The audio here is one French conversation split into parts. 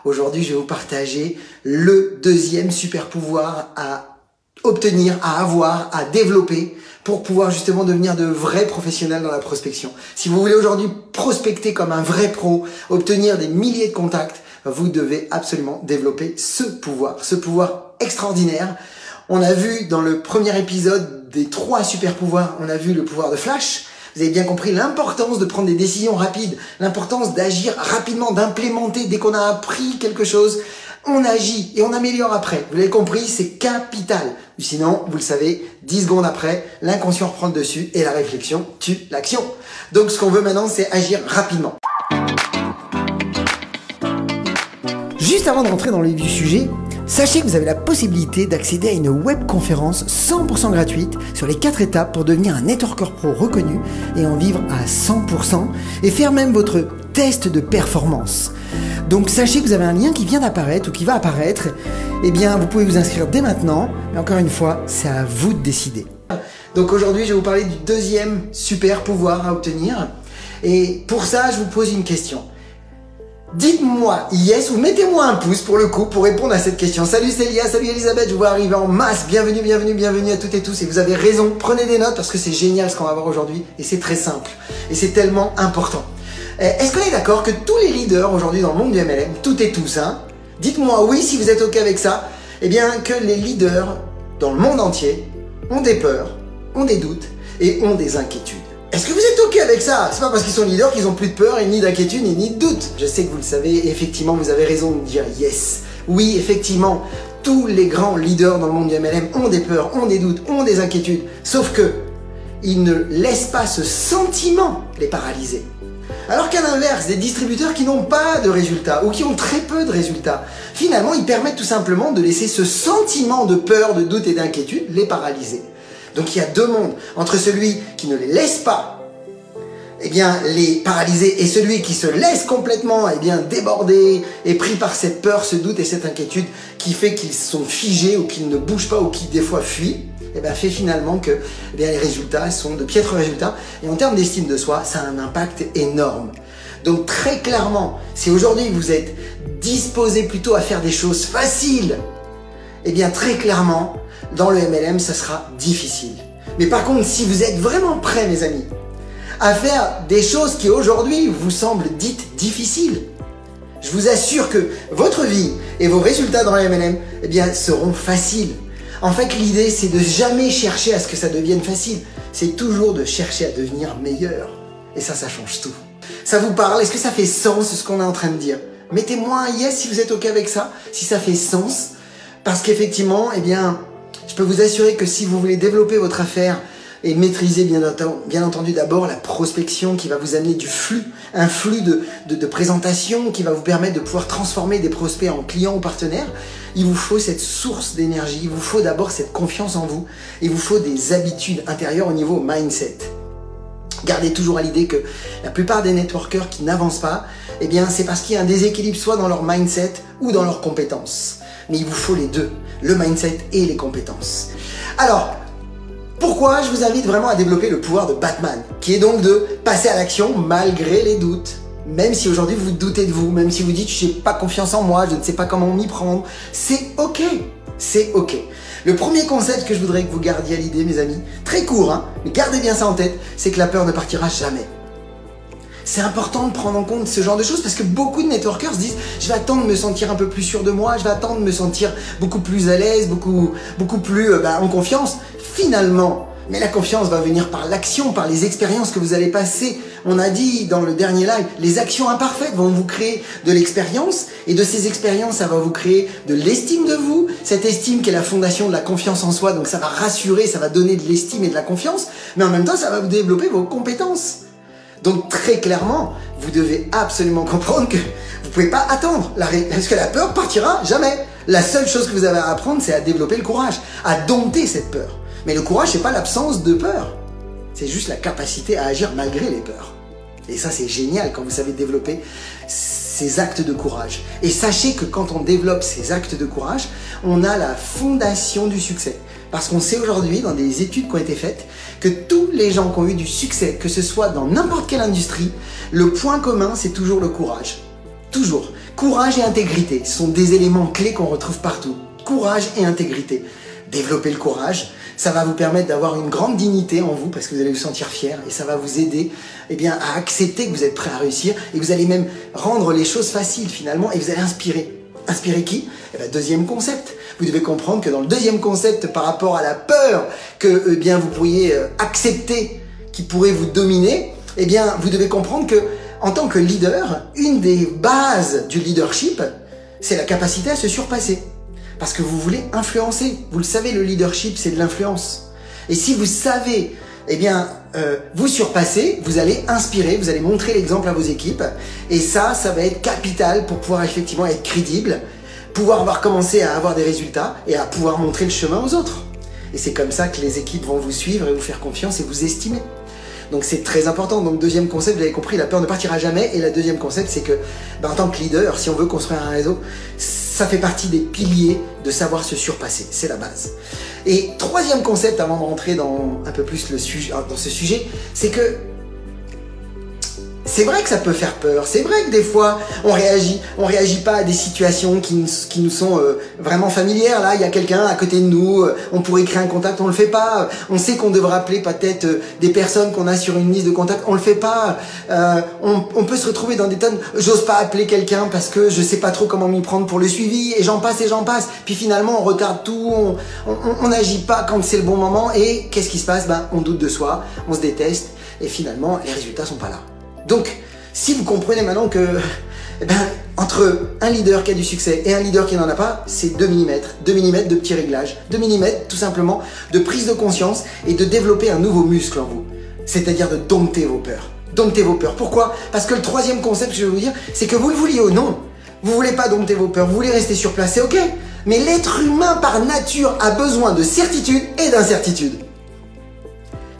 Aujourd'hui, je vais vous partager le deuxième super pouvoir à obtenir, à avoir, à développer pour pouvoir justement devenir de vrais professionnels dans la prospection. Si vous voulez aujourd'hui prospecter comme un vrai pro, obtenir des milliers de contacts, vous devez absolument développer ce pouvoir extraordinaire. On a vu dans le premier épisode des 3 super pouvoirs, on a vu le pouvoir de flash. Vous avez bien compris l'importance de prendre des décisions rapides, l'importance d'agir rapidement, d'implémenter dès qu'on a appris quelque chose. On agit et on améliore après. Vous l'avez compris, c'est capital. Sinon, vous le savez, 10 secondes après, l'inconscient reprend le dessus et la réflexion tue l'action. Donc ce qu'on veut maintenant, c'est agir rapidement. Juste avant de rentrer dans le vif du sujet, sachez que vous avez la possibilité d'accéder à une webconférence 100% gratuite sur les 4 étapes pour devenir un networker pro reconnu et en vivre à 100% et faire même votre test de performance. Donc sachez que vous avez un lien qui vient d'apparaître ou qui va apparaître. Eh bien, vous pouvez vous inscrire dès maintenant. Mais encore une fois, c'est à vous de décider. Donc aujourd'hui, je vais vous parler du deuxième super pouvoir à obtenir. Et pour ça, je vous pose une question. Dites-moi yes ou mettez-moi un pouce pour le coup pour répondre à cette question. Salut Célia, salut Elisabeth, je vous vois arriver en masse. Bienvenue à toutes et tous. Et vous avez raison, prenez des notes parce que c'est génial ce qu'on va voir aujourd'hui. Et c'est très simple. Et c'est tellement important. Est-ce qu'on est d'accord que tous les leaders aujourd'hui dans le monde du MLM, toutes et tous, hein, dites-moi oui si vous êtes ok avec ça, eh bien que les leaders dans le monde entier ont des peurs, ont des doutes et ont des inquiétudes. Est-ce que vous êtes ok avec ça? C'est pas parce qu'ils sont leaders qu'ils ont plus de peur et ni d'inquiétude et ni de doute. Je sais que vous le savez et effectivement vous avez raison de dire yes. Oui, effectivement, tous les grands leaders dans le monde du MLM ont des peurs, ont des doutes, ont des inquiétudes. Sauf que ils ne laissent pas ce sentiment les paralyser. Alors qu'à l'inverse, des distributeurs qui n'ont pas de résultats ou qui ont très peu de résultats, finalement, ils permettent tout simplement de laisser ce sentiment de peur, de doute et d'inquiétude les paralyser. Donc il y a deux mondes, entre celui qui ne les laisse pas, eh bien, les paralyser et celui qui se laisse complètement eh bien, déborder et pris par cette peur, ce doute et cette inquiétude qui fait qu'ils sont figés ou qu'ils ne bougent pas ou qui des fois fuient. Eh bien, fait finalement que eh bien, les résultats sont de piètres résultats et en termes d'estime de soi, ça a un impact énorme. Donc très clairement, si aujourd'hui vous êtes disposé plutôt à faire des choses faciles, eh bien très clairement, dans le MLM, ça sera difficile. Mais par contre, si vous êtes vraiment prêts, mes amis, à faire des choses qui aujourd'hui vous semblent dites difficiles, je vous assure que votre vie et vos résultats dans le MLM eh bien, seront faciles. En fait, l'idée, c'est de jamais chercher à ce que ça devienne facile. C'est toujours de chercher à devenir meilleur. Et ça change tout. Ça vous parle? Est-ce que ça fait sens ce qu'on est en train de dire? Mettez-moi un yes si vous êtes ok avec ça, si ça fait sens. Parce qu'effectivement, eh bien, je peux vous assurer que si vous voulez développer votre affaire et maîtriser bien entendu d'abord la prospection qui va vous amener du flux, un flux de présentation qui va vous permettre de pouvoir transformer des prospects en clients ou partenaires, il vous faut cette source d'énergie, il vous faut d'abord cette confiance en vous, il vous faut des habitudes intérieures au niveau mindset. Gardez toujours à l'idée que la plupart des networkers qui n'avancent pas, eh bien c'est parce qu'il y a un déséquilibre soit dans leur mindset ou dans leurs compétences. Mais il vous faut les deux, le mindset et les compétences. Alors, pourquoi je vous invite vraiment à développer le pouvoir de Batman, qui est donc de passer à l'action malgré les doutes. Même si aujourd'hui vous doutez de vous, même si vous dites je n'ai pas confiance en moi, je ne sais pas comment m'y prendre, c'est ok, c'est ok. Le premier concept que je voudrais que vous gardiez à l'idée, mes amis, très court, hein, mais gardez bien ça en tête, c'est que la peur ne partira jamais. C'est important de prendre en compte ce genre de choses parce que beaucoup de networkers se disent je vais attendre de me sentir un peu plus sûr de moi, je vais attendre de me sentir beaucoup plus à l'aise, beaucoup plus en confiance. Finalement, mais la confiance va venir par l'action, par les expériences que vous allez passer. On a dit dans le dernier live, les actions imparfaites vont vous créer de l'expérience et de ces expériences, ça va vous créer de l'estime de vous. Cette estime qui est la fondation de la confiance en soi, donc ça va rassurer, ça va donner de l'estime et de la confiance, mais en même temps, ça va vous développer vos compétences. Donc très clairement, vous devez absolument comprendre que vous ne pouvez pas attendre, parce que la peur partira jamais. La seule chose que vous avez à apprendre, c'est à développer le courage, à dompter cette peur. Mais le courage, c'est pas l'absence de peur, c'est juste la capacité à agir malgré les peurs. Et ça, c'est génial quand vous savez développer ces actes de courage. Et sachez que quand on développe ces actes de courage, on a la fondation du succès. Parce qu'on sait aujourd'hui, dans des études qui ont été faites, que tous les gens qui ont eu du succès, que ce soit dans n'importe quelle industrie, le point commun, c'est toujours le courage. Toujours. Courage et intégrité sont des éléments clés qu'on retrouve partout. Courage et intégrité. Développer le courage, ça va vous permettre d'avoir une grande dignité en vous parce que vous allez vous sentir fier et ça va vous aider à accepter que vous êtes prêt à réussir et vous allez même rendre les choses faciles finalement et vous allez inspirer. Inspirer qui? Deuxième concept. Vous devez comprendre que dans le deuxième concept par rapport à la peur que vous pourriez accepter qui pourrait vous dominer, vous devez comprendre que en tant que leader, une des bases du leadership, c'est la capacité à se surpasser. Parce que vous voulez influencer. Vous le savez, le leadership, c'est de l'influence. Et si vous savez, vous surpasser, vous allez inspirer, vous allez montrer l'exemple à vos équipes. Et ça va être capital pour pouvoir effectivement être crédible, pouvoir avoir commencé à avoir des résultats et à pouvoir montrer le chemin aux autres. Et c'est comme ça que les équipes vont vous suivre et vous faire confiance et vous estimer. Donc c'est très important. Donc deuxième concept, vous avez compris, la peur ne partira jamais. Et la deuxième concept, c'est que en tant que leader, si on veut construire un réseau, ça fait partie des piliers de savoir se surpasser. C'est la base. Et troisième concept, avant de rentrer dans un peu plus dans ce sujet, c'est que c'est vrai que ça peut faire peur. C'est vrai que des fois, on réagit pas à des situations qui nous sont vraiment familières. Là, il y a quelqu'un à côté de nous, on pourrait créer un contact, on le fait pas. On sait qu'on devrait appeler peut-être des personnes qu'on a sur une liste de contacts, on le fait pas. On peut se retrouver dans des tonnes, j'ose pas appeler quelqu'un parce que je sais pas trop comment m'y prendre pour le suivi, et j'en passe. Puis finalement, on retarde tout, on n'agit pas quand c'est le bon moment, et qu'est-ce qui se passe? On doute de soi, on se déteste, et finalement, les résultats sont pas là. Donc, si vous comprenez maintenant que entre un leader qui a du succès et un leader qui n'en a pas, c'est 2 mm. 2 mm de petits réglages. 2 mm tout simplement de prise de conscience et de développer un nouveau muscle en vous. C'est-à-dire de dompter vos peurs. Dompter vos peurs. Pourquoi? Parce que le troisième concept que je vais vous dire, c'est que vous le vouliez ou non, vous voulez pas dompter vos peurs, vous voulez rester sur place, c'est ok. Mais l'être humain par nature a besoin de certitude et d'incertitude.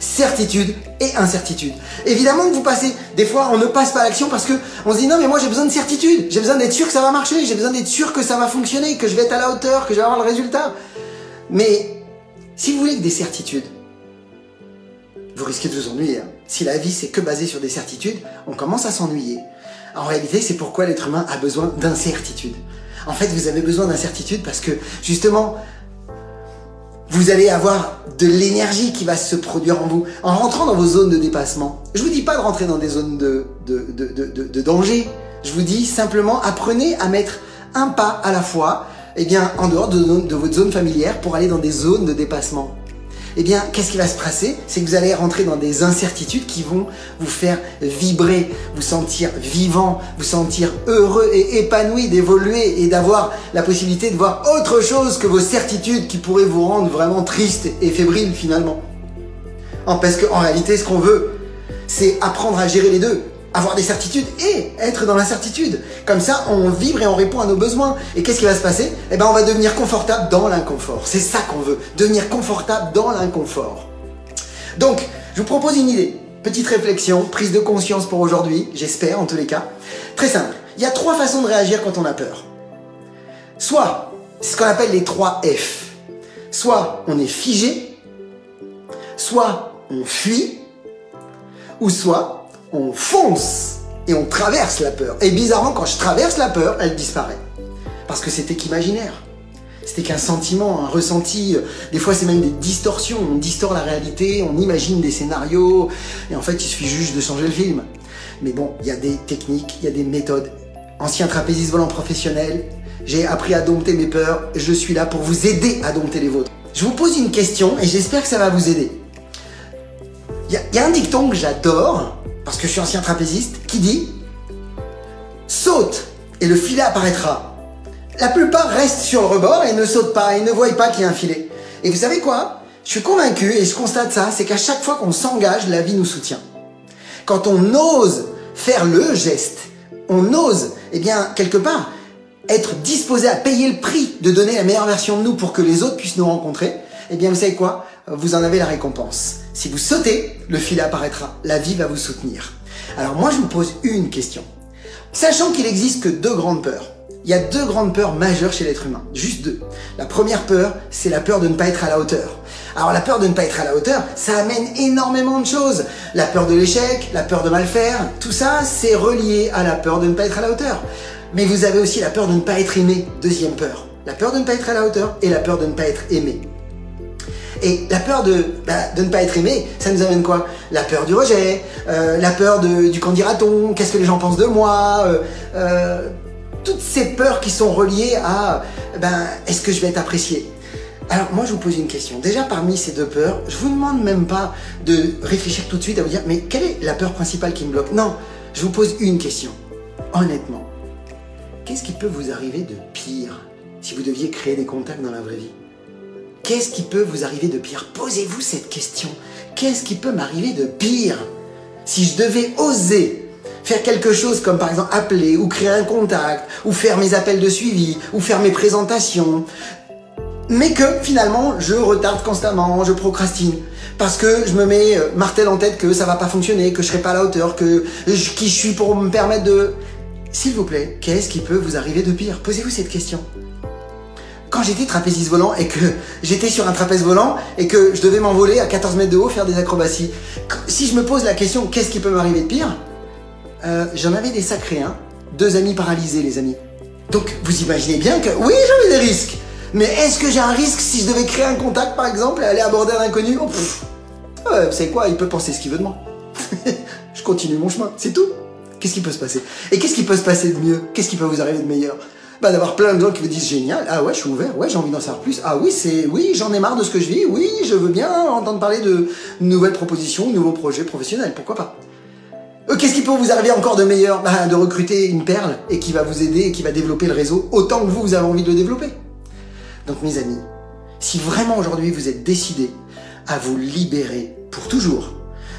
Certitude et incertitude. Évidemment que vous passez, des fois on ne passe pas à l'action parce que on se dit non mais moi j'ai besoin de certitude, j'ai besoin d'être sûr que ça va marcher, j'ai besoin d'être sûr que ça va fonctionner, que je vais être à la hauteur, que je vais avoir le résultat. Mais si vous voulez que des certitudes, vous risquez de vous ennuyer. Si la vie c'est que basé sur des certitudes, on commence à s'ennuyer. En réalité, c'est pourquoi l'être humain a besoin d'incertitude. En fait, vous avez besoin d'incertitude parce que justement, vous allez avoir de l'énergie qui va se produire en vous en rentrant dans vos zones de dépassement. Je vous dis pas de rentrer dans des zones de danger. Je vous dis simplement apprenez à mettre un pas à la fois en dehors de votre zone familière pour aller dans des zones de dépassement. Qu'est-ce qui va se passer? C'est que vous allez rentrer dans des incertitudes qui vont vous faire vibrer, vous sentir vivant, vous sentir heureux et épanoui d'évoluer et d'avoir la possibilité de voir autre chose que vos certitudes qui pourraient vous rendre vraiment triste et fébrile finalement. Parce qu'en réalité, ce qu'on veut, c'est apprendre à gérer les deux. Avoir des certitudes et être dans l'incertitude. Comme ça, on vibre et on répond à nos besoins. Et qu'est-ce qui va se passer? On va devenir confortable dans l'inconfort. C'est ça qu'on veut, devenir confortable dans l'inconfort. Donc, je vous propose une idée. Petite réflexion, prise de conscience pour aujourd'hui, j'espère en tous les cas. Très simple. Il y a 3 façons de réagir quand on a peur. Soit, c'est ce qu'on appelle les 3 F. Soit on est figé, soit on fuit, ou soit on fonce et on traverse la peur. Et bizarrement, quand je traverse la peur, elle disparaît. Parce que c'était qu'imaginaire. C'était qu'un sentiment, un ressenti. Des fois, c'est même des distorsions. On distord la réalité, on imagine des scénarios. Et en fait, il suffit juste de changer le film. Mais bon, il y a des techniques, il y a des méthodes. Ancien trapéziste volant professionnel, j'ai appris à dompter mes peurs. Je suis là pour vous aider à dompter les vôtres. Je vous pose une question et j'espère que ça va vous aider. Il y a un dicton que j'adore, parce que je suis ancien trapéziste, qui dit « Saute et le filet apparaîtra ». La plupart restent sur le rebord et ne sautent pas, et ne voient pas qu'il y a un filet. Et vous savez quoi? Je suis convaincu, et je constate ça, c'est qu'à chaque fois qu'on s'engage, la vie nous soutient. Quand on ose faire le geste, on ose, quelque part, être disposé à payer le prix de donner la meilleure version de nous pour que les autres puissent nous rencontrer, vous savez quoi? Vous en avez la récompense. Si vous sautez, le filet apparaîtra. La vie va vous soutenir. Alors moi, je vous pose une question. Sachant qu'il n'existe que 2 grandes peurs. Il y a 2 grandes peurs majeures chez l'être humain. Juste 2. La première peur, c'est la peur de ne pas être à la hauteur. Alors la peur de ne pas être à la hauteur, ça amène énormément de choses. La peur de l'échec, la peur de mal faire, tout ça, c'est relié à la peur de ne pas être à la hauteur. Mais vous avez aussi la peur de ne pas être aimé, deuxième peur. La peur de ne pas être à la hauteur et la peur de ne pas être aimé. Et la peur de ne pas être aimé, ça nous amène quoi? La peur du rejet, la peur du qu'en dira-t-on, qu'est-ce que les gens pensent de moi, toutes ces peurs qui sont reliées à est-ce que je vais être apprécié? Alors moi je vous pose une question. Déjà parmi ces deux peurs, je vous demande même pas de réfléchir tout de suite à vous dire mais quelle est la peur principale qui me bloque? Non, je vous pose une question. Honnêtement, qu'est-ce qui peut vous arriver de pire si vous deviez créer des contacts dans la vraie vie? Qu'est-ce qui peut vous arriver de pire? Posez-vous cette question. Qu'est-ce qui peut m'arriver de pire si je devais oser faire quelque chose comme par exemple appeler ou créer un contact ou faire mes appels de suivi ou faire mes présentations, mais que finalement je retarde constamment, je procrastine parce que je me mets martel en tête que ça va pas fonctionner, que je serai pas à la hauteur, qui je suis pour me permettre de... S'il vous plaît, qu'est-ce qui peut vous arriver de pire? Posez-vous cette question. Quand j'étais trapéziste volant et que j'étais sur un trapèze volant et que je devais m'envoler à 14 mètres de haut, faire des acrobaties, si je me pose la question qu'est-ce qui peut m'arriver de pire, j'en avais des sacrés, 2 amis paralysés les amis. Donc vous imaginez bien que oui j'avais des risques, mais est-ce que j'ai un risque si je devais créer un contact par exemple et aller aborder un inconnu? Vous savez quoi, il peut penser ce qu'il veut de moi. Je continue mon chemin, c'est tout. Qu'est-ce qui peut se passer? Et qu'est-ce qui peut se passer de mieux? Qu'est-ce qui peut vous arriver de meilleur? D'avoir plein de gens qui vous disent génial, ah ouais je suis ouvert, ouais j'ai envie d'en savoir plus, ah oui j'en ai marre de ce que je vis, oui je veux bien entendre parler de nouvelles propositions, de nouveaux projets professionnels, pourquoi pas. Qu'est-ce qui peut vous arriver encore de meilleur? De recruter une perle et qui va vous aider et qui va développer le réseau autant que vous avez envie de le développer. Donc mes amis, si vraiment aujourd'hui vous êtes décidés à vous libérer pour toujours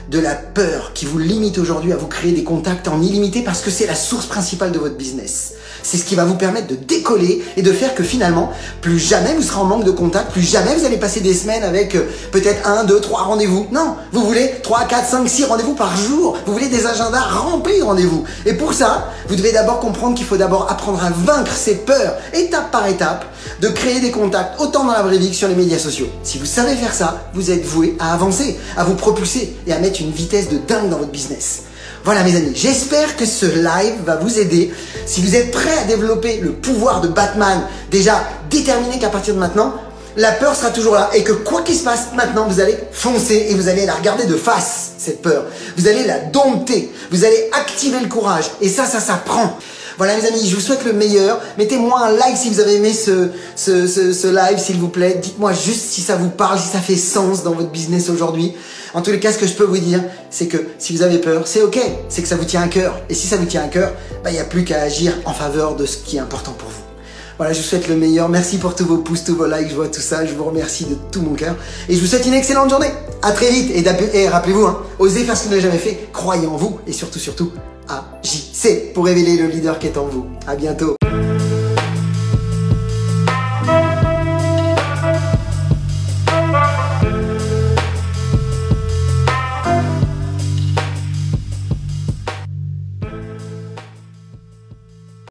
de la peur qui vous limite aujourd'hui à vous créer des contacts en illimité parce que c'est la source principale de votre business. C'est ce qui va vous permettre de décoller et de faire que finalement, plus jamais vous serez en manque de contacts, plus jamais vous allez passer des semaines avec peut-être 1, 2, 3 rendez-vous. Non, vous voulez 3, 4, 5, 6 rendez-vous par jour. Vous voulez des agendas remplis de rendez-vous. Et pour ça, vous devez d'abord comprendre qu'il faut d'abord apprendre à vaincre ces peurs, étape par étape, de créer des contacts autant dans la vraie vie que sur les médias sociaux. Si vous savez faire ça, vous êtes voué à avancer, à vous propulser et à mettre une vitesse de dingue dans votre business. Voilà mes amis, j'espère que ce live va vous aider. Si vous êtes prêts à développer le pouvoir de Batman, déjà déterminé qu'à partir de maintenant, la peur sera toujours là et que quoi qu'il se passe maintenant, vous allez foncer et vous allez la regarder de face, cette peur. Vous allez la dompter, vous allez activer le courage et ça s'apprend. Voilà mes amis, je vous souhaite le meilleur. Mettez-moi un like si vous avez aimé ce live, s'il vous plaît. Dites-moi juste si ça vous parle, si ça fait sens dans votre business aujourd'hui. En tous les cas, ce que je peux vous dire, c'est que si vous avez peur, c'est ok, c'est que ça vous tient à cœur. Et si ça vous tient à cœur, il n'y a plus qu'à agir en faveur de ce qui est important pour vous. Voilà, je vous souhaite le meilleur. Merci pour tous vos pouces, tous vos likes, je vois tout ça. Je vous remercie de tout mon cœur. Et je vous souhaite une excellente journée. À très vite. Et rappelez-vous, osez faire ce que vous n'avez jamais fait. Croyez en vous et surtout, agissez pour révéler le leader qui est en vous. À bientôt.